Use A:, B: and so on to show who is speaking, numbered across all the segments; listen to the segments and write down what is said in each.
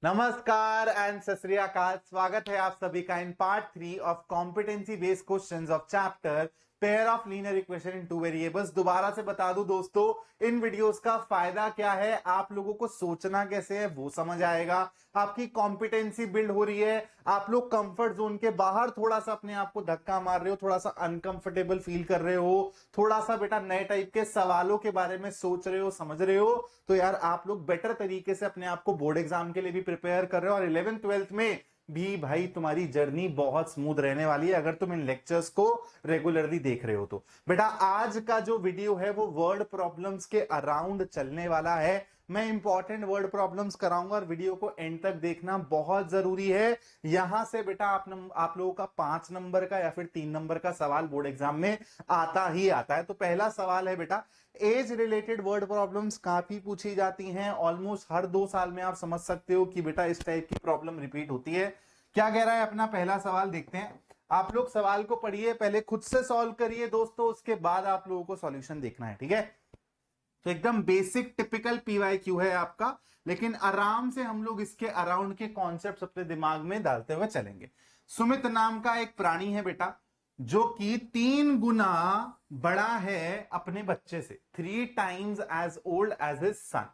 A: नमस्कार एंड सत श्री अकाल। स्वागत है आप सभी का in part 3 of competency based questions of chapter pair of linear equation in two variables. दोबारा से बता दूं दोस्तों, इन वीडियोस का फायदा क्या है, आप लोगों को सोचना कैसे है वो समझ आएगा, आपकी कॉम्पिटेंसी बिल्ड हो रही है, आप लोग कंफर्ट जोन के बाहर थोड़ा सा अपने आप को धक्का मार रहे हो, थोड़ा सा अनकंफर्टेबल फील कर रहे हो, थोड़ा सा बेटा नए टाइप के सवालों के बारे में सोच रहे हो, समझ रहे हो, तो यार आप लोग बेटर तरीके से अपने आप को बोर्ड एग्जाम के लिए भी प्रिपेयर कर रहे हो और 11th 12th में भी भाई तुम्हारी जर्नी बहुत स्मूथ रहने वाली है अगर तुम इन लेक्चर्स को रेगुलरली देख रहे हो तो। बेटा आज का जो वीडियो है वो वर्ड प्रॉब्लम्स के अराउंड चलने वाला है। मैं इंपॉर्टेंट वर्ड प्रॉब्लम्स कराऊंगा और वीडियो को एंड तक देखना बहुत जरूरी है। यहां से बेटा आप लोगों का 5 नंबर का या फिर 3 नंबर का सवाल बोर्ड एग्जाम में आता ही आता है। तो पहला सवाल है बेटा, एज रिलेटेड वर्ड प्रॉब्लम्स काफी पूछी जाती हैं, ऑलमोस्ट हर 2 साल में आप समझ सकते हो कि बेटा इस टाइप की प्रॉब्लम रिपीट होती है। क्या कह रहा है अपना पहला सवाल, देखते हैं। आप लोग सवाल को पढ़िए, पहले खुद से सॉल्व करिए दोस्तों, उसके बाद आप लोगों को सॉल्यूशन देखना है, ठीक है। तो एकदम बेसिक टिपिकल पीवाईक्यू है आपका, लेकिन आराम से हम लोग इसके अराउंड के कॉन्सेप्ट अपने दिमाग में डालते हुए चलेंगे। सुमित नाम का एक प्राणी है बेटा जो कि 3 गुना बड़ा है अपने बच्चे से, 3 times as old as his son।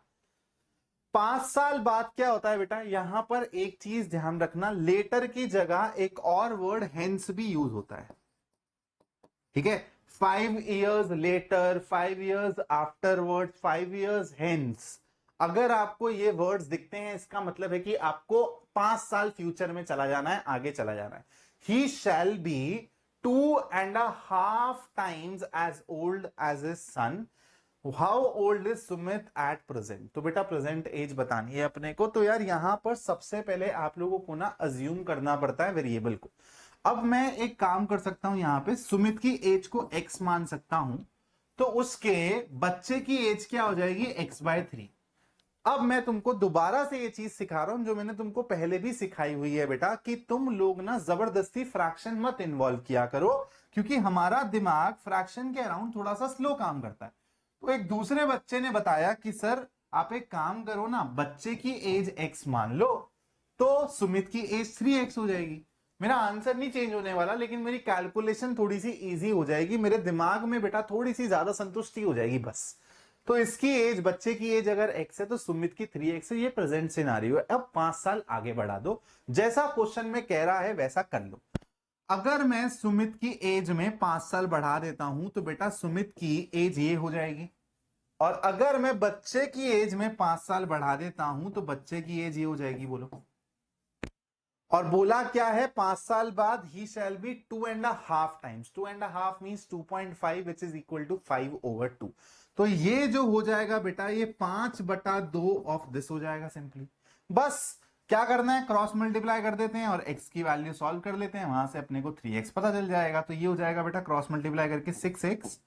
A: 5 साल बाद क्या होता है बेटा, यहां पर एक चीज ध्यान रखना, लेटर की जगह एक और वर्ड हेंस भी यूज होता है, ठीक है। 5 years later, 5 years afterward, 5 years hence, अगर आपको ये वर्ड्स दिखते हैं इसका मतलब है कि आपको 5 साल फ्यूचर में चला जाना है, आगे चला जाना है। He shall be 2.5 times as old as his son। How old is Sumit at present, तो बेटा प्रेजेंट एज बतानी है अपने को। तो यार यहां पर सबसे पहले आप लोगों को ना अज्यूम करना पड़ता है वेरिएबल को। अब मैं एक काम कर सकता हूं, यहां पे सुमित की एज को x मान सकता हूं, तो उसके बच्चे की एज क्या हो जाएगी x/3। अब मैं तुमको दोबारा से ये चीज सिखा रहा हूं जो मैंने तुमको पहले भी सिखाई हुई है बेटा, कि तुम लोग ना जबरदस्ती फ्रैक्शन मत इन्वॉल्व किया करो, क्योंकि हमारा दिमाग फ्रैक्शन के अराउंड थोड़ा सा स्लो काम करता है। तो एक दूसरे बच्चे ने बताया कि सर आप एक काम करो ना, बच्चे की एज x मान लो तो सुमित की एज 3x हो जाएगी। मेरा आंसर नहीं चेंज होने वाला, लेकिन मेरी कैलकुलेशन थोड़ी सी इजी हो जाएगी, मेरे दिमाग में बेटा थोड़ी सी ज्यादा संतुष्टि हो जाएगी बस। तो इसकी एज, बच्चे की एज अगर x है तो सुमित की 3x है, ये प्रेजेंट सिनारियो है। अब 5 साल आगे बढ़ा दो, जैसा क्वेश्चन में कह रहा है वैसा कर लो। अगर मैं सुमित की एज में 5 साल बढ़ा देता हूं तो बेटा सुमित की एज ये हो जाएगी, और अगर मैं बच्चे की एज में 5 साल बढ़ा देता हूं तो बच्चे की एज ये हो जाएगी। बोलो, और बोला क्या है, 5 साल बाद he shall be 2.5 times, 2.5 means 2.5 which is equal to 5/2। तो ये जो हो जाएगा बेटा, ये 5/2 ऑफ दिस हो जाएगा सिंपली। बस क्या करना है, क्रॉस मल्टीप्लाई कर देते हैं और x की वैल्यू सॉल्व कर लेते हैं, वहां से अपने को 3x पता चल जाएगा। तो ये हो जाएगा बेटा क्रॉस मल्टीप्लाई करके 6x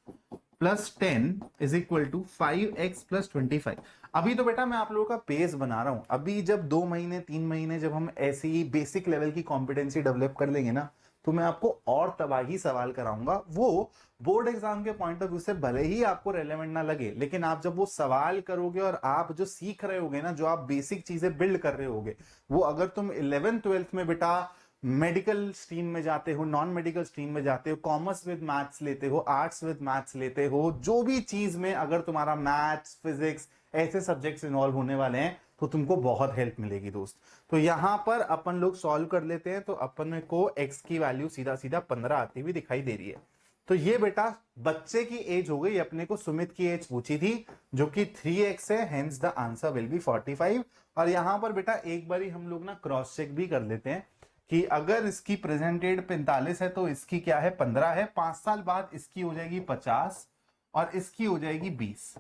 A: plus 10 is equal to 5x plus 25। अभी तो बेटा मैं आप लोगों का पेज बना रहा हूं, अभी जब 2 महीने 3 महीने जब हम ऐसी ही बेसिक लेवल की कॉम्पिटेंसी डेवलप कर लेंगे ना, तो मैं आपको और तबाही सवाल कराऊंगा। वो बोर्ड एग्जाम के पॉइंट ऑफ व्यू से भले ही आपको रेलेवेंट ना लगे, लेकिन आप जब वो सवाल करोगे और आप जो सीख रहे होगे ना, जो आप बेसिक चीजें बिल्ड कर रहे होगे, वो अगर तुम 11th 12th में बेटा मेडिकल स्ट्रीम में जाते हो, नॉन मेडिकल स्ट्रीम में जाते हो, कॉमर्स विद मैथ्स लेते हो, आर्ट्स विद मैथ्स लेते हो, जो भी चीज में अगर तुम्हारा मैथ्स फिजिक्स ऐसे सब्जेक्ट्स इन्वॉल्व होने वाले हैं तो तुमको बहुत हेल्प मिलेगी दोस्त। तो यहां पर अपन लोग सॉल्व कर लेते हैं, तो अपन को x की वैल्यू सीधा सीधा 15 आती हुई दिखाई दे रही है। तो ये बेटा बच्चे की एज हो गई, अपने को सुमित की एज पूछी थी जो कि 3x है, hence the answer will be 45। और यहां पर बेटा एक बारी हम लोग ना क्रॉस चेक भी कर लेते हैं कि अगर इसकी प्रेजेंट एज 45 है तो इसकी क्या है 15 है, 5 साल बाद इसकी हो जाएगी 50 और इसकी हो जाएगी 20।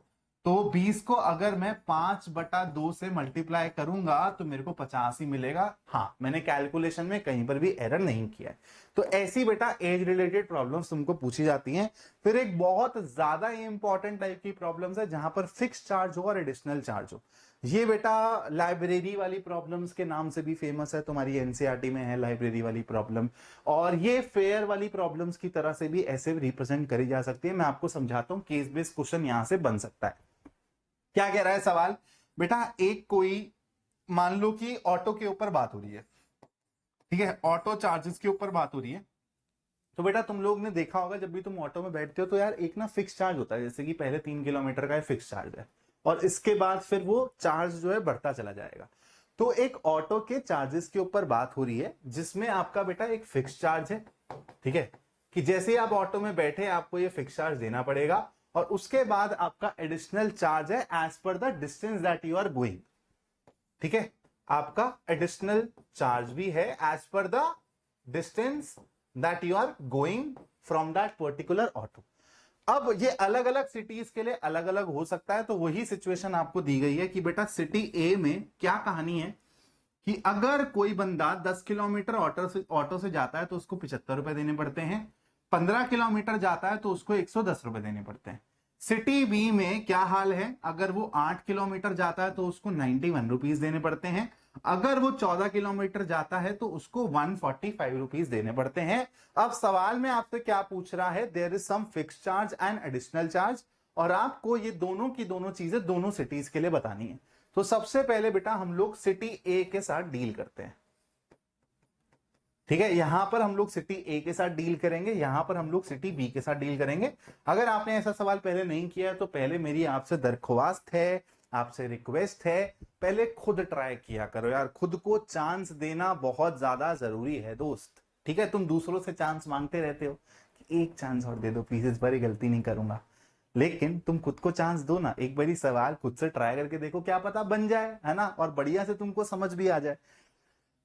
A: तो 20 को अगर मैं 5/2 से मल्टीप्लाई करूंगा तो मेरे को 50 ही मिलेगा। हाँ, मैंने कैलकुलेशन में कहीं पर भी एरर नहीं किया है। तो ऐसी बेटा एज रिलेटेड प्रॉब्लम्स तुमको पूछी जाती हैं। फिर एक बहुत ज्यादा इंपॉर्टेंट टाइप की प्रॉब्लम्स है जहां पर फिक्स चार्ज हो और एडिशनल चार्ज हो। ये बेटा लाइब्रेरी वाली प्रॉब्लम्स के नाम से भी फेमस है, तुम्हारी एनसीईआरटी में है लाइब्रेरी वाली प्रॉब्लम, और ये फेयर वाली प्रॉब्लम्स की तरह से भी ऐसे रिप्रेजेंट करी जा सकती है। मैं आपको समझाता हूं, केस बेस्ड क्वेश्चन यहां से बन सकता है। क्या कह रहा है सवाल बेटा, एक कोई मान लो कि ऑटो के ऊपर बात हो रही है, ठीक है, ऑटो चार्जेस के ऊपर बात हो रही है। तो बेटा तुम लोग ने देखा होगा जब भी तुम ऑटो में बैठते हो तो यार एक ना फिक्स चार्ज होता है, जैसे कि पहले 3 किलोमीटर का फिक्स चार्ज है और इसके बाद फिर वो चार्ज जो है बढ़ता चला जाएगा। तो एक ऑटो के चार्जेस के ऊपर बात हो रही है जिसमें आपका बेटा एक फिक्स चार्ज है, ठीक है, कि जैसे ही आप ऑटो में बैठे आपको ये फिक्स चार्ज देना पड़ेगा और उसके बाद आपका एडिशनल चार्ज है as per the distance that you are going, ठीक है, आपका एडिशनल चार्ज भी है as per the distance that you are going from that particular auto. अब ये अलग अलग सिटीज के लिए अलग अलग हो सकता है, तो वही सिचुएशन आपको दी गई है कि बेटा सिटी ए में क्या कहानी है कि अगर कोई बंदा 10 किलोमीटर ऑटो से जाता है तो उसको 75 रुपए देने पड़ते हैं, 15 किलोमीटर जाता है तो उसको 110 रुपए देने पड़ते हैं। सिटी बी में क्या हाल है, अगर वो 8 किलोमीटर जाता है तो उसको 91 रुपीज देने पड़ते हैं, अगर वो 14 किलोमीटर जाता है तो उसको 145 रुपीज देने पड़ते हैं। अब सवाल में आपसे क्या पूछ रहा है, there is some fix charge and additional charge, और आपको ये दोनों की दोनों चीजें दोनों सिटीज के लिए बतानी है। तो सबसे पहले बेटा हम लोग सिटी ए के साथ डील करते हैं, ठीक है, यहां पर हम लोग सिटी ए के साथ डील करेंगे, यहां पर हम लोग सिटी बी के साथ डील करेंगे। अगर आपने ऐसा सवाल पहले नहीं किया है तो पहले मेरी आपसे दरख्वास्त है, आपसे रिक्वेस्ट है, पहले खुद ट्राई किया करो यार, खुद को चांस देना बहुत ज्यादा जरूरी है दोस्त, ठीक है। तुम दूसरों से चांस मांगते रहते हो कि एक चांस और दे दो प्लीज, इस बार गलती नहीं करूंगा, लेकिन तुम खुद को चांस दो ना, एक बारी सवाल खुद से ट्राई करके देखो, क्या पता बन जाए, है ना, और बढ़िया से तुमको समझ भी आ जाए।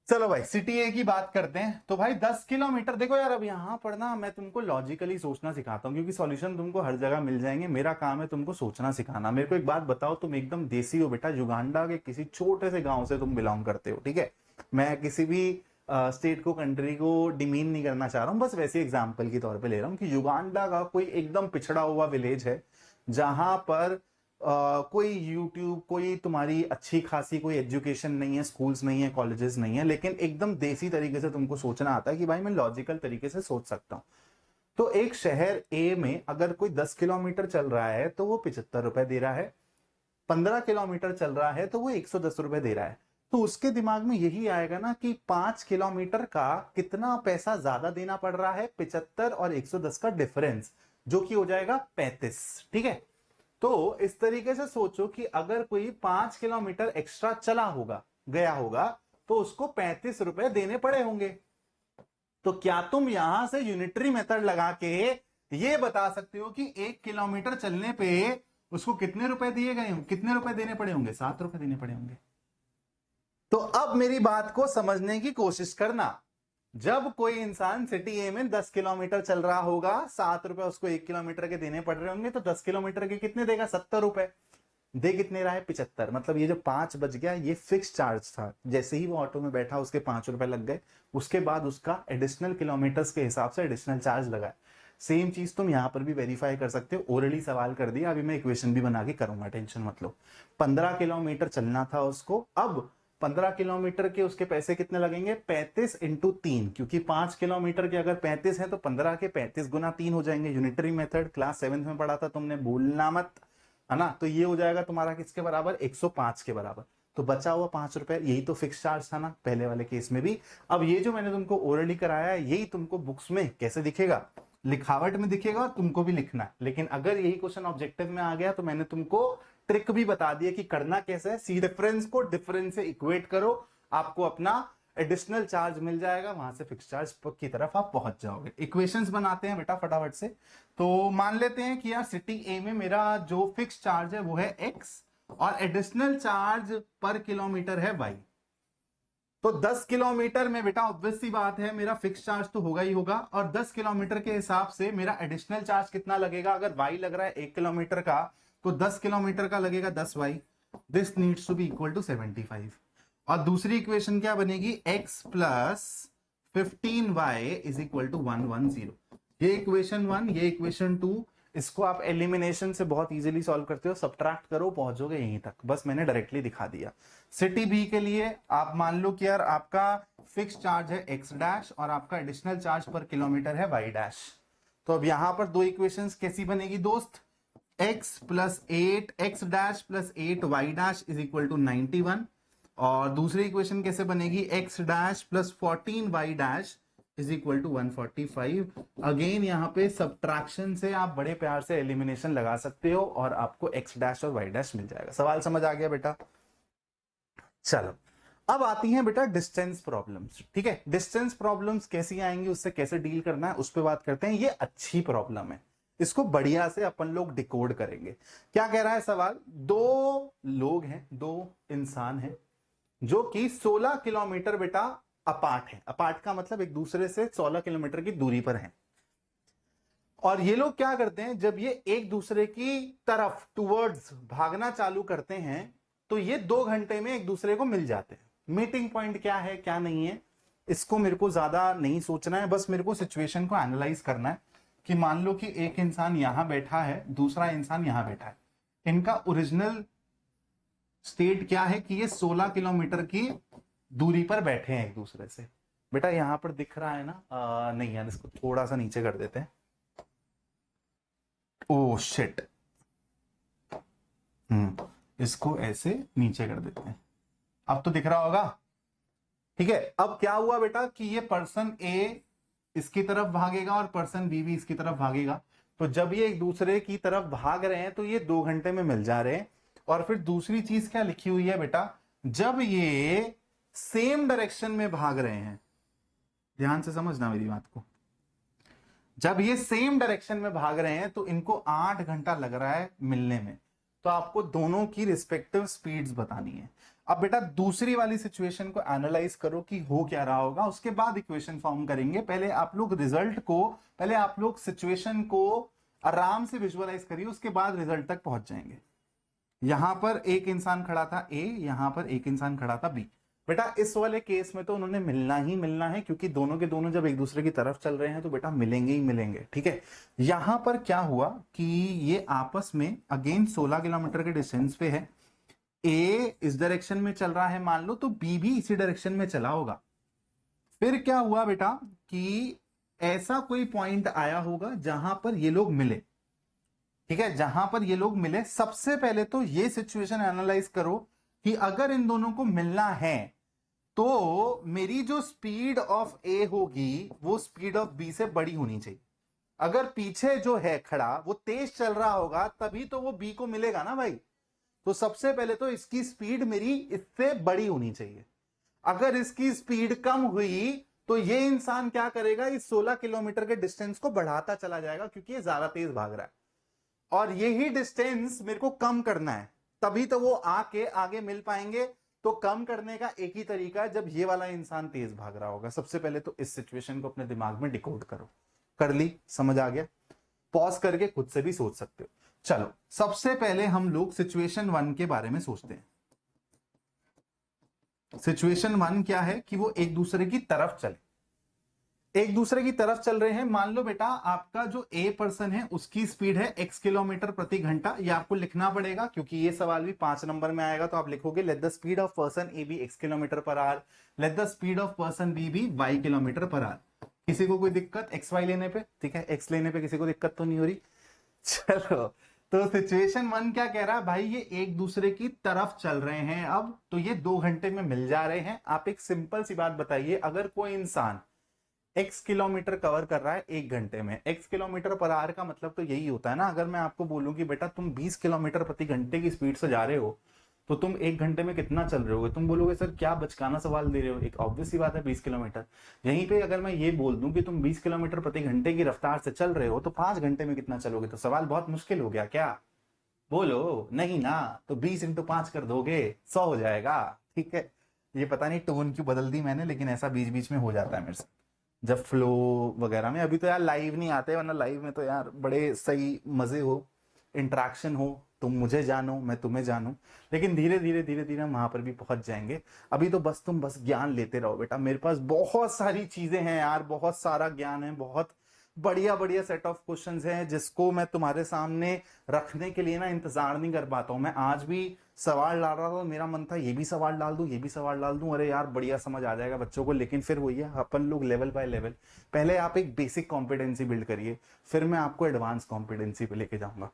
A: चलो भाई सिटी ए की बात करते हैं। तो भाई 10 किलोमीटर देखो यार, अब यहां पर ना मैं तुमको लॉजिकली सोचना सिखाता हूं क्योंकि सॉल्यूशन तुमको हर जगह मिल जाएंगे, मेरा काम है तुमको सोचना सिखाना। मेरे को एक बात बताओ, तुम एकदम देसी हो बेटा, युगांडा के किसी छोटे से गांव से तुम बिलोंग करते हो, ठीक है, मैं किसी भी स्टेट को कंट्री को डिमीन नहीं करना चाह रहा हूं, बस वैसे एग्जाम्पल के तौर पर ले रहा हूं कि युगांडा का कोई एकदम पिछड़ा हुआ विलेज है जहां पर कोई यूट्यूब, कोई तुम्हारी अच्छी खासी कोई एजुकेशन नहीं है, स्कूल्स नहीं है, कॉलेजेस नहीं है, लेकिन एकदम देसी तरीके से तुमको सोचना आता है कि भाई मैं लॉजिकल तरीके से सोच सकता हूं। तो एक शहर ए में अगर कोई 10 किलोमीटर चल रहा है तो वो 75 रुपए दे रहा है, 15 किलोमीटर चल रहा है तो वो 110 रुपए दे रहा है। तो उसके दिमाग में यही आएगा ना कि 5 किलोमीटर का कितना पैसा ज्यादा देना पड़ रहा है, 75 और 110 का डिफरेंस, जो कि हो जाएगा 35, ठीक है। तो इस तरीके से सोचो कि अगर कोई 5 किलोमीटर एक्स्ट्रा चला होगा, गया होगा, तो उसको 35 रुपए देने पड़े होंगे। तो क्या तुम यहां से यूनिटरी मेथड लगा के ये बता सकते हो कि 1 किलोमीटर चलने पे उसको कितने रुपए दिए गए होंगे, कितने रुपए देने पड़े होंगे, 7 रुपए देने पड़े होंगे। तो अब मेरी बात को समझने की कोशिश करना, जब कोई इंसान सिटी ए में 10 किलोमीटर चल रहा होगा, 7 रुपए उसको 1 किलोमीटर के देने पड़ रहे होंगे, तो 10 किलोमीटर के कितने देगा, 70 रुपए। दे कितने रहा है, 75। मतलब ये जो 5 बच गया ये फिक्स चार्ज था, जैसे ही वो ऑटो में बैठा उसके 5 रुपए लग गए, उसके बाद उसका एडिशनल किलोमीटर्स के हिसाब से एडिशनल चार्ज लगा। सेम चीज तुम यहां पर भी वेरीफाई कर सकते हो, ओरली सवाल कर दिया, अभी मैं इक्वेशन भी बना के करूंगा, टेंशन मत लो। 15 किलोमीटर चलना था उसको, अब 15 किलोमीटर के उसके पैसे कितने लगेंगे, 35 इंटू 3, क्योंकि 5 किलोमीटर के अगर 35 है तो 15 के 35 गुना 3 हो जाएंगे। यूनिटरी मेथड क्लास 7 में पढ़ा था तुमने, भूलना मत, है ना। तो ये हो जाएगा तुम्हारा किसके बराबर, 105 के बराबर। तो बचा हुआ 5 रुपए, यही तो फिक्स चार्ज था ना पहले वाले केस में भी। अब ये जो मैंने तुमको ओरली कराया है यही तुमको बुक्स में कैसे दिखेगा, लिखावट में दिखेगा, और तुमको भी लिखना है। लेकिन अगर यही क्वेश्चन ऑब्जेक्टिव में आ गया तो मैंने तुमको ट्रिक भी बता दिया कि करना कैसे है। सी डिफरेंस को डिफरेंस से इक्वेट करो, आपको अपना एडिशनल चार्ज मिल जाएगा, वहां से फिक्स चार्ज की तरफ आप पहुंच जाओगे। इक्वेशंस बनाते हैं बेटा फटाफट से। तो मान लेते हैं कि यार सिटी ए में मेरा जो फिक्स चार्ज है वो है एक्स और एडिशनल चार्ज पर किलोमीटर है वाई। तो 10 किलोमीटर में बेटा ऑब्वियस सी बात है मेरा फिक्स चार्ज तो होगा ही होगा, और 10 किलोमीटर के हिसाब से मेरा एडिशनल चार्ज कितना लगेगा, अगर वाई लग रहा है 1 किलोमीटर का तो 10 किलोमीटर का लगेगा 10 y, this needs to be equal to 75। और दूसरी इक्वेशन क्या बनेगी, x plus 15y is equal to 110। ये इक्वेशन 1, ये इक्वेशन 2, इसको आप एलिमिनेशन से बहुत इजीली सॉल्व करते हो, सब्ट्रैक्ट करो पहुंचोगे यहीं तक, बस मैंने डायरेक्टली दिखा दिया। सिटी बी के लिए आप मान लो कि यार आपका फिक्स चार्ज है एक्स डैश और आपका एडिशनल चार्ज पर किलोमीटर है वाई डैश। तो अब यहां पर दो इक्वेशंस कैसी बनेगी दोस्त, x plus 8 x dash plus 8 y dash is equal to 91, और दूसरी इक्वेशन कैसे बनेगी, x dash plus 14y dash is equal to 145। Again यहाँ पे सब्ट्रैक्शन से आप बड़े प्यार से एलिमिनेशन लगा सकते हो और आपको एक्स डैश और वाई डैश मिल जाएगा। सवाल समझ आ गया बेटा? चलो अब आती हैं बेटा डिस्टेंस प्रॉब्लम्स। ठीक है, डिस्टेंस प्रॉब्लम्स कैसी आएंगी, उससे कैसे डील करना है उस पर बात करते हैं। ये अच्छी प्रॉब्लम है, इसको बढ़िया से अपन लोग डिकोड करेंगे। क्या कह रहा है सवाल, दो लोग हैं, दो इंसान हैं जो कि 16 किलोमीटर बेटा अपार्ट है। अपार्ट का मतलब एक दूसरे से 16 किलोमीटर की दूरी पर हैं। और ये लोग क्या करते हैं, जब ये एक दूसरे की तरफ टुवर्ड्स भागना चालू करते हैं तो ये 2 घंटे में एक दूसरे को मिल जाते हैं। मीटिंग पॉइंट क्या है क्या नहीं है इसको मेरे को ज्यादा नहीं सोचना है, बस मेरे को सिचुएशन को एनालाइज करना है कि मान लो कि एक इंसान यहां बैठा है, दूसरा इंसान यहां बैठा है। इनका ओरिजिनल स्टेट क्या है कि ये 16 किलोमीटर की दूरी पर बैठे हैं एक दूसरे से। बेटा यहां पर दिख रहा है ना, नहीं यार इसको थोड़ा सा नीचे कर देते हैं। ओ शिट, इसको ऐसे नीचे कर देते हैं, अब तो दिख रहा होगा। ठीक है, अब क्या हुआ बेटा कि ये पर्सन ए इसकी तरफ भागेगा और पर्सन बी भी इसकी तरफ भागेगा। तो जब ये एक दूसरे की तरफ भाग रहे हैं तो ये 2 घंटे में मिल जा रहे हैं। और फिर दूसरी चीज क्या लिखी हुई है बेटा, जब ये सेम डायरेक्शन में भाग रहे हैं, ध्यान से समझना मेरी बात को, जब ये सेम डायरेक्शन में भाग रहे हैं तो इनको 8 घंटा लग रहा है मिलने में। तो आपको दोनों की रिस्पेक्टिव स्पीड्स बतानी है। अब बेटा दूसरी वाली सिचुएशन को एनालाइज करो कि हो क्या रहा होगा, उसके बाद इक्वेशन फॉर्म करेंगे। पहले आप लोग रिजल्ट को, पहले आप लोग सिचुएशन को आराम से विजुअलाइज करिए, उसके बाद रिजल्ट तक पहुंच जाएंगे। यहां पर एक इंसान खड़ा था ए, यहां पर एक इंसान खड़ा था बी। बेटा इस वाले केस में तो उन्होंने मिलना ही मिलना है, क्योंकि दोनों के दोनों जब एक दूसरे की तरफ चल रहे हैं तो बेटा मिलेंगे ही मिलेंगे। ठीक है, यहां पर क्या हुआ कि ये आपस में अगेन 16 किलोमीटर के डिस्टेंस पे है। ए इस डायरेक्शन में चल रहा है मान लो, तो बी भी इसी डायरेक्शन में चला होगा। फिर क्या हुआ बेटा कि ऐसा कोई पॉइंट आया होगा जहां पर ये लोग मिले। ठीक है, जहां पर ये लोग मिले, सबसे पहले तो ये सिचुएशन एनालाइज करो कि अगर इन दोनों को मिलना है तो मेरी जो स्पीड ऑफ ए होगी वो स्पीड ऑफ बी से बड़ी होनी चाहिए। अगर पीछे जो है खड़ा वो तेज चल रहा होगा तभी तो वो बी को मिलेगा ना भाई। तो सबसे पहले तो इसकी स्पीड मेरी इससे बड़ी होनी चाहिए। अगर इसकी स्पीड कम हुई तो ये इंसान क्या करेगा, इस 16 किलोमीटर के डिस्टेंस को बढ़ाता चला जाएगा, क्योंकि ये ज्यादा तेज भाग रहा है। और यही डिस्टेंस मेरे को कम करना है, तभी तो वो आके आगे मिल पाएंगे। तो कम करने का एक ही तरीका है, जब ये वाला इंसान तेज भाग रहा होगा। सबसे पहले तो इस सिचुएशन को अपने दिमाग में डिकोड करो। कर ली, समझ आ गया? पॉज करके खुद से भी सोच सकते हो। चलो सबसे पहले हम लोग सिचुएशन 1 के बारे में सोचते हैं। सिचुएशन 1 क्या है कि वो एक दूसरे की तरफ चले, एक दूसरे की तरफ चल रहे हैं। मान लो बेटा आपका जो ए पर्सन है उसकी स्पीड है x किलोमीटर प्रति घंटा। ये आपको लिखना पड़ेगा क्योंकि ये सवाल भी 5 नंबर में आएगा। तो आप लिखोगे let the speed of person A B x kilometre per hour, let the speed of person B B y kilometre per hour. किसी को कोई दिक्कत एक्स वाई लेने पे? ठीक है, एक्स लेने पे किसी को दिक्कत तो नहीं हो रही। चलो तो सिचुएशन 1 क्या कह रहा है भाई, ये एक दूसरे की तरफ चल रहे हैं। अब तो ये 2 घंटे में मिल जा रहे हैं। आप एक सिंपल सी बात बताइए, अगर कोई इंसान x किलोमीटर कवर कर रहा है 1 घंटे में, x किलोमीटर पर आवर का मतलब तो यही होता है ना। अगर मैं आपको बोलूं कि बेटा तुम 20 किलोमीटर प्रति घंटे की स्पीड से जा रहे हो तो तुम 1 घंटे में कितना चल रहे होगे? तुम बोलोगे सर क्या बचकाना सवाल दे रहे हो, एक ऑब्वियस सी बात है 20 किलोमीटर। यहीं पे अगर मैं ये बोल दूं कि तुम 20 किलोमीटर प्रति घंटे की रफ्तार से चल रहे हो तो 5 घंटे में कितना चलोगे? तो सवाल बहुत मुश्किल हो गया क्या? बोलो नहीं ना। तो 20 इंटू 5 कर दोगे 100 हो जाएगा। ठीक है, ये पता नहीं टोन क्यों बदल दी मैंने, लेकिन ऐसा बीच बीच में हो जाता है मेरे से जब फ्लो वगैरह में। अभी तो यार लाइव नहीं आते, वरना लाइव में तो यार बड़े सही मजे हो, इंटरेक्शन हो, तुम मुझे जानो मैं तुम्हें जानूं। लेकिन धीरे धीरे धीरे धीरे हम वहां पर भी पहुंच जाएंगे। अभी तो बस तुम बस ज्ञान लेते रहो बेटा। मेरे पास बहुत सारी चीजें हैं यार, बहुत सारा ज्ञान है, बहुत बढ़िया बढ़िया सेट ऑफ क्वेश्चंस हैं जिसको मैं तुम्हारे सामने रखने के लिए ना इंतजार नहीं कर पाता हूं। मैं आज भी सवाल डाल रहा था, मेरा मन था ये भी सवाल डाल दूं, ये भी सवाल डाल दूं, अरे यार बढ़िया समझ आ जाएगा बच्चों को। लेकिन फिर वही है, अपन लोग लेवल बाय लेवल, पहले आप एक बेसिक कॉम्पिटेंसी बिल्ड करिए, फिर मैं आपको एडवांस कॉम्पिटेंसी पे लेके जाऊंगा।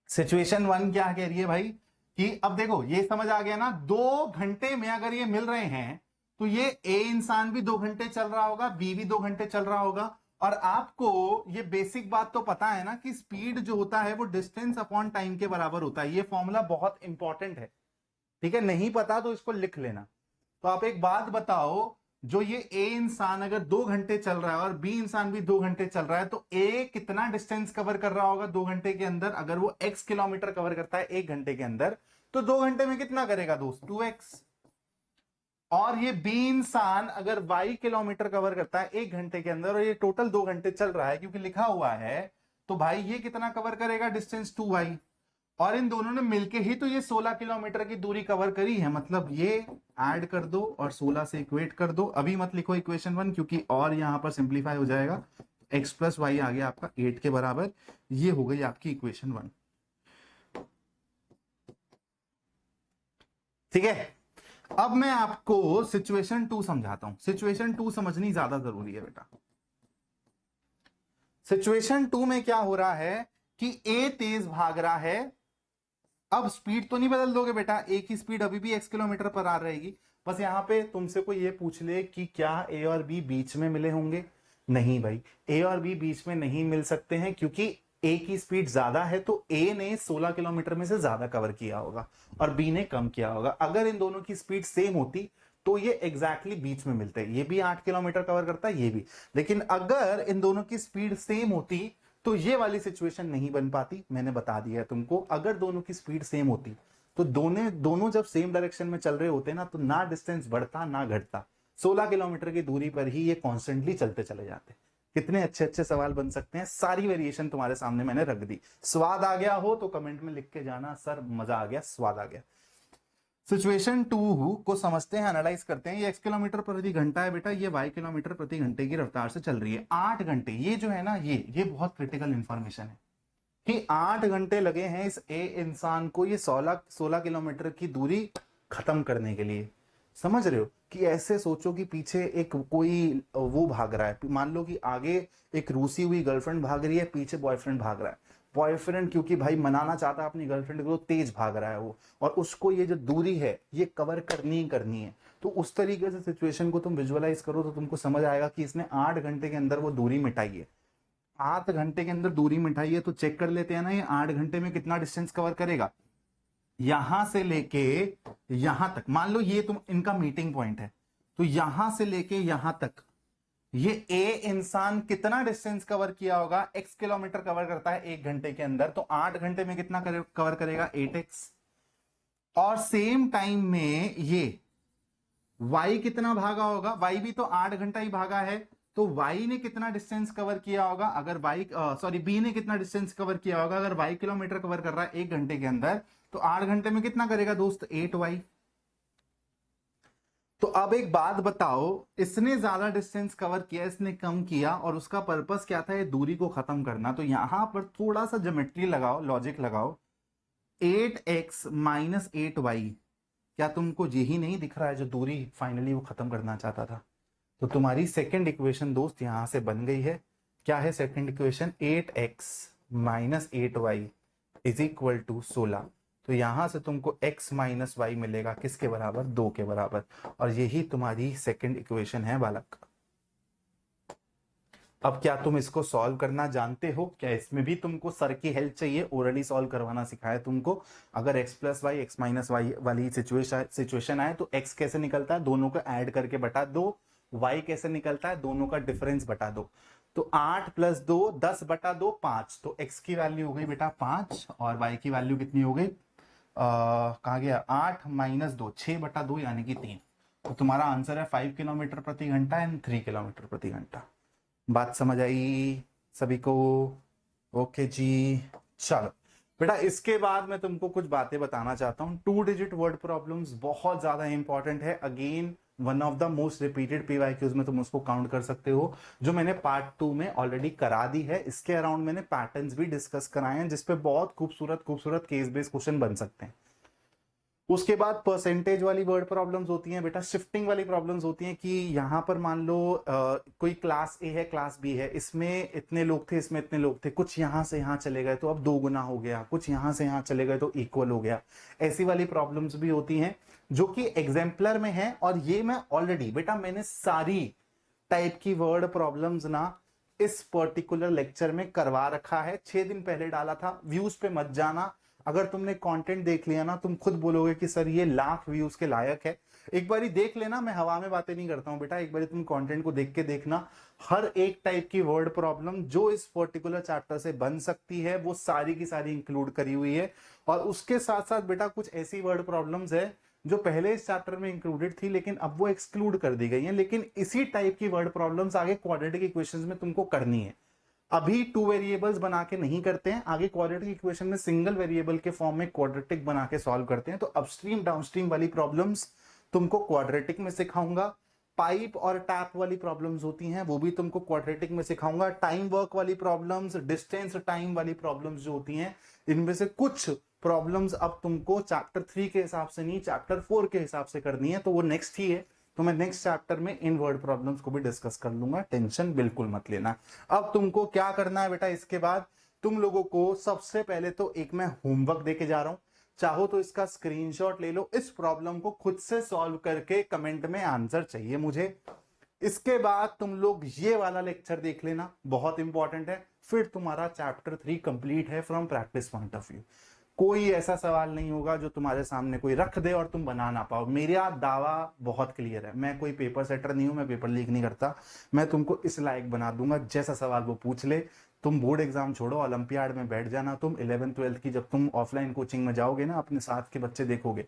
A: सिचुएशन 1 क्या कह रही है भाई कि अब देखो ये समझ आ गया ना, 2 घंटे में अगर ये मिल रहे हैं तो ये ए इंसान भी 2 घंटे चल रहा होगा, बी भी 2 घंटे चल रहा होगा। और आपको ये बेसिक बात तो पता है ना कि स्पीड जो होता है वो डिस्टेंस अपॉन टाइम के बराबर होता है। ये फॉर्मूला बहुत इंपॉर्टेंट है, ठीक है, नहीं पता तो इसको लिख लेना। तो आप एक बात बताओ, जो ये ए इंसान अगर 2 घंटे चल रहा है और बी इंसान भी 2 घंटे चल रहा है, तो ए कितना डिस्टेंस कवर कर रहा होगा 2 घंटे के अंदर? अगर वो एक्स किलोमीटर कवर करता है 1 घंटे के अंदर, तो 2 घंटे में कितना करेगा दोस्त? 2x। और ये बी इंसान अगर वाई किलोमीटर कवर करता है 1 घंटे के अंदर, और ये टोटल 2 घंटे चल रहा है क्योंकि लिखा हुआ है, तो भाई ये कितना कवर करेगा डिस्टेंस? 2y। और इन दोनों ने मिलके ही तो ये 16 किलोमीटर की दूरी कवर करी है। मतलब ये ऐड कर दो और 16 से इक्वेट कर दो। अभी मत लिखो इक्वेशन 1, क्योंकि और यहां पर सिंप्लीफाई हो जाएगा। x प्लस वाई आ गया आपका 8 के बराबर। ये हो गई आपकी इक्वेशन 1, ठीक है। अब मैं आपको सिचुएशन 2 समझाता हूं। सिचुएशन 2 समझनी ज्यादा जरूरी है बेटा। सिचुएशन 2 में क्या हो रहा है कि ए तेज भाग रहा है। अब स्पीड तो नहीं बदल दोगे बेटा, ए की स्पीड अभी भी x किलोमीटर पर आ रहेगी। बस यहां पे तुमसे कोई ये पूछ ले कि क्या ए और बी बीच में मिले होंगे? नहीं भाई, ए और बी बीच में नहीं मिल सकते हैं, क्योंकि ए की स्पीड ज्यादा है तो ए ने 16 किलोमीटर में से ज्यादा कवर किया होगा और बी ने कम किया होगा। अगर इन दोनों की स्पीड सेम होती तो ये एग्जैक्टली बीच में मिलते हैं। ये भी 8 किलोमीटर कवर करता है, ये भी। लेकिन अगर इन दोनों की स्पीड सेम होती तो ये वाली सिचुएशन नहीं बन पाती। मैंने बता दिया है तुमको, अगर दोनों की स्पीड सेम होती तो दोनों दोनों जब सेम डायरेक्शन में चल रहे होते ना, तो ना डिस्टेंस बढ़ता ना घटता, 16 किलोमीटर की दूरी पर ही ये कॉन्स्टेंटली चलते चले जाते। कितने अच्छे अच्छे सवाल बन सकते हैं। सारी वेरिएशन तुम्हारे सामने मैंने रख दी। स्वाद आ गया हो तो कमेंट में लिख के जाना, सर मजा आ गया, स्वाद आ गया। सिचुएशन 2 को समझते हैं, एनालाइज करते हैं। ये x किलोमीटर प्रति घंटा है बेटा, ये y किलोमीटर प्रति घंटे की रफ्तार से चल रही है 8 घंटे। ये जो है ना, ये बहुत क्रिटिकल इंफॉर्मेशन है कि 8 घंटे लगे हैं इस ए इंसान को ये 16 किलोमीटर की दूरी खत्म करने के लिए। समझ रहे हो कि ऐसे सोचो कि पीछे एक कोई वो भाग रहा है, मान लो कि आगे एक रूसी हुई गर्लफ्रेंड भाग रही है, पीछे बॉयफ्रेंड भाग रहा है। बॉयफ्रेंड क्योंकि भाई मनाना चाहता है अपनी गर्लफ्रेंड को, तेज भाग रहा है वो, और उसको ये जो दूरी है ये कवर करनी ही करनी है। तो उस तरीके से सिचुएशन को तुम विजुअलाइज करो तो तुमको समझ आएगा कि इसने 8 घंटे के अंदर वो दूरी मिटाई है। 8 घंटे के अंदर दूरी मिटाई है, तो चेक कर लेते हैं ना, ये 8 घंटे में कितना डिस्टेंस कवर करेगा। यहां से लेके यहां तक, मान लो ये तुम इनका मीटिंग पॉइंट है, तो यहां से लेके यहां तक ये ए इंसान कितना डिस्टेंस कवर किया होगा? x किलोमीटर कवर करता है 1 घंटे के अंदर, तो 8 घंटे में कितना कवर करेगा? 8x। और सेम टाइम में ये y कितना भागा होगा? y भी तो 8 घंटा ही भागा है, तो y ने कितना डिस्टेंस कवर किया होगा? अगर b ने कितना डिस्टेंस कवर किया होगा? अगर y किलोमीटर कवर कर रहा है 1 घंटे के अंदर, तो 8 घंटे में कितना करेगा दोस्त? 8y। तो अब एक बात बताओ, इसने ज्यादा डिस्टेंस कवर किया, इसने कम किया, और उसका पर्पस क्या था? ये दूरी को खत्म करना। तो यहां पर थोड़ा सा ज्योमेट्री लगाओ, लॉजिक लगाओ। 8x माइनस 8y, क्या तुमको यही नहीं दिख रहा है जो दूरी फाइनली वो खत्म करना चाहता था? तो तुम्हारी सेकंड इक्वेशन दोस्त यहां से बन गई है। क्या है second equation? 8x minus 8y is equal to 16। तो यहां से तुमको x माइनस वाई मिलेगा, किसके बराबर? 2 के बराबर। और यही तुम्हारी सेकंड इक्वेशन है बालक। अब क्या तुम इसको सॉल्व करना जानते हो? क्या इसमें भी तुमको सर की हेल्प चाहिए? ओरली सॉल्व करवाना सिखाया तुमको। अगर x plus y x minus y वाली सिचुएशन आए तो x कैसे निकलता है? दोनों को ऐड करके बटा दो। y कैसे निकलता है? दोनों का डिफरेंस बटा दो। तो 8 प्लस 2 10 बटा 2 5। तो x की वैल्यू हो गई बेटा 5, और y की वैल्यू कितनी हो गई? कहा गया 8 माइनस 2, 6 बटा 2 यानी कि 3। तो तुम्हारा आंसर है 5 किलोमीटर प्रति घंटा एंड 3 किलोमीटर प्रति घंटा। बात समझ आई सभी को? ओके जी, चलो बेटा इसके बाद मैं तुमको कुछ बातें बताना चाहता हूं। 2 डिजिट वर्ड प्रॉब्लम्स बहुत ज्यादा इंपॉर्टेंट है। Again one of the most repeated PYQs में तुम उसको काउंट कर सकते हो, जो मैंने पार्ट 2 में ऑलरेडी करा दी है। इसके अराउंड मैंने पैटर्न्स भी डिस्कस कराए हैं, जिसपे बहुत खूबसूरत खूबसूरत केस बेस्ड क्वेश्चन बन सकते हैं। उसके बाद परसेंटेज वाली वर्ड प्रॉब्लम्स होती हैं बेटा, शिफ्टिंग वाली प्रॉब्लम्स होती हैं कि यहां पर मान लो कोई क्लास ए है क्लास बी है, इसमें इतने लोग थे इसमें इतने लोग थे, कुछ यहां से यहां चले गए तो अब 2 गुना हो गया, कुछ यहां से यहां चले गए तो इक्वल हो गया। ऐसी वाली प्रॉब्लम्स भी होती हैं जो कि एग्जाम्पलर में है। और ये मैं ऑलरेडी बेटा मैंने सारी टाइप की वर्ड प्रॉब्लम्स ना इस पर्टिकुलर लेक्चर में करवा रखा है, 6 दिन पहले डाला था। व्यूज पे मत जाना, अगर तुमने कंटेंट देख लिया ना तुम खुद बोलोगे कि सर ये लाख व्यूज के लायक है। एक बारी देख लेना, मैं हवा में बातें नहीं करता हूं बेटा, एक बारी तुम कंटेंट को देख के देखना। हर एक टाइप की वर्ड प्रॉब्लम जो इस पर्टिकुलर चैप्टर से बन सकती है वो सारी की सारी इंक्लूड करी हुई है। और उसके साथ साथ बेटा कुछ ऐसी वर्ड प्रॉब्लम्स है जो पहले इस चैप्टर में इंक्लूडेड थी लेकिन अब वो एक्सक्लूड कर दी गई है, लेकिन इसी टाइप की वर्ड प्रॉब्लम्स आगे क्वाड्रेटिक इक्वेशंस में तुमको करनी है। अभी 2 वेरिएबल्स बना के नहीं करते हैं, आगे क्वाड्रेटिक इक्वेशन में सिंगल वेरिएबल के फॉर्म में क्वाड्रेटिक बना के सॉल्व करते हैं। तो अपस्ट्रीम डाउनस्ट्रीम वाली प्रॉब्लम्स तुमको क्वाड्रेटिक में सिखाऊंगा। पाइप और टैप वाली प्रॉब्लम्स होती हैं वो भी तुमको क्वाड्रेटिक में सिखाऊंगा। टाइम वर्क वाली प्रॉब्लम्स, डिस्टेंस टाइम वाली प्रॉब्लम्स जो होती हैं, इनमें से कुछ प्रॉब्लम्स अब तुमको चैप्टर 3 के हिसाब से नहीं चैप्टर 4 के हिसाब से करनी है, तो वो नेक्स्ट ही है। तो मैं नेक्स्ट चैप्टर में इन वर्ड प्रॉब्लम्स को भी डिस्कस कर लूंगा, टेंशन बिल्कुल मत लेना। अब तुमको क्या करना है बेटा, इसके बाद तुम लोगों को सबसे पहले तो एक मैं होमवर्क देके जा रहा हूं, चाहो तो इसका स्क्रीनशॉट ले लो। इस प्रॉब्लम को खुद से सॉल्व करके कमेंट में आंसर चाहिए मुझे। इसके बाद तुम लोग ये वाला लेक्चर देख लेना, बहुत इंपॉर्टेंट है। फिर तुम्हारा चैप्टर 3 कंप्लीट है from practice point of view. कोई ऐसा सवाल नहीं होगा जो तुम्हारे सामने कोई रख दे और तुम बना ना पाओ। मेरा दावा बहुत क्लियर है, मैं कोई पेपर सेटर नहीं हूं, मैं पेपर लीक नहीं करता। मैं तुमको इस लायक बना दूंगा, जैसा सवाल वो पूछ ले। तुम बोर्ड एग्जाम छोड़ो, ओलंपियाड में बैठ जाना। तुम 11th 12th की जब तुम ऑफलाइन कोचिंग में जाओगे ना, अपने साथ के बच्चे देखोगे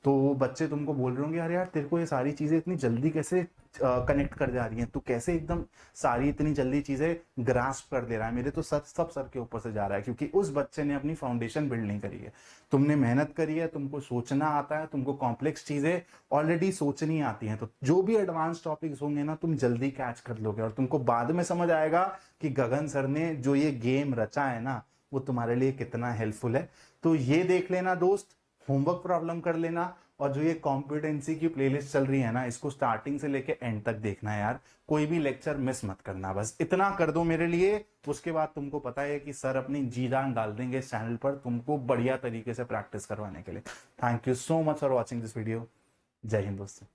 A: तो बच्चे तुमको बोल रहे होंगे अरे यार तेरे को ये सारी चीजें इतनी जल्दी कैसे कनेक्ट कर जा रही हैं, तू कैसे एकदम सारी इतनी जल्दी चीजें ग्रास्प कर दे रहा है। मेरे तो सर सब सर के ऊपर से जा रहा है, क्योंकि उस बच्चे ने अपनी फाउंडेशन बिल्ड नहीं करी है। तुमने मेहनत करी है, तुमको सोचना आता है, तुमको कॉम्प्लेक्स चीजें ऑलरेडी सोचनी आती हैं, तो जो भी एडवांस टॉपिक्स होंगे ना तुम जल्दी कैच कर लोगे और तुमको बाद में समझ आएगा कि गगन सर ने जो ये गेम रचा है ना वो तुम्हारे लिए कितना हेल्पफुल है। तो ये देख लेना दोस्त, होमवर्क प्रॉब्लम कर लेना, और जो ये कॉम्पिटेंसी की प्लेलिस्ट चल रही है ना इसको स्टार्टिंग से लेके एंड तक देखना है यार, कोई भी लेक्चर मिस मत करना, बस इतना कर दो मेरे लिए। उसके बाद तुमको पता है कि सर अपनी जी जान डाल देंगे इस चैनल पर तुमको बढ़िया तरीके से प्रैक्टिस करवाने के लिए। Thank you so much for watching this video. जय हिंद दोस्तों।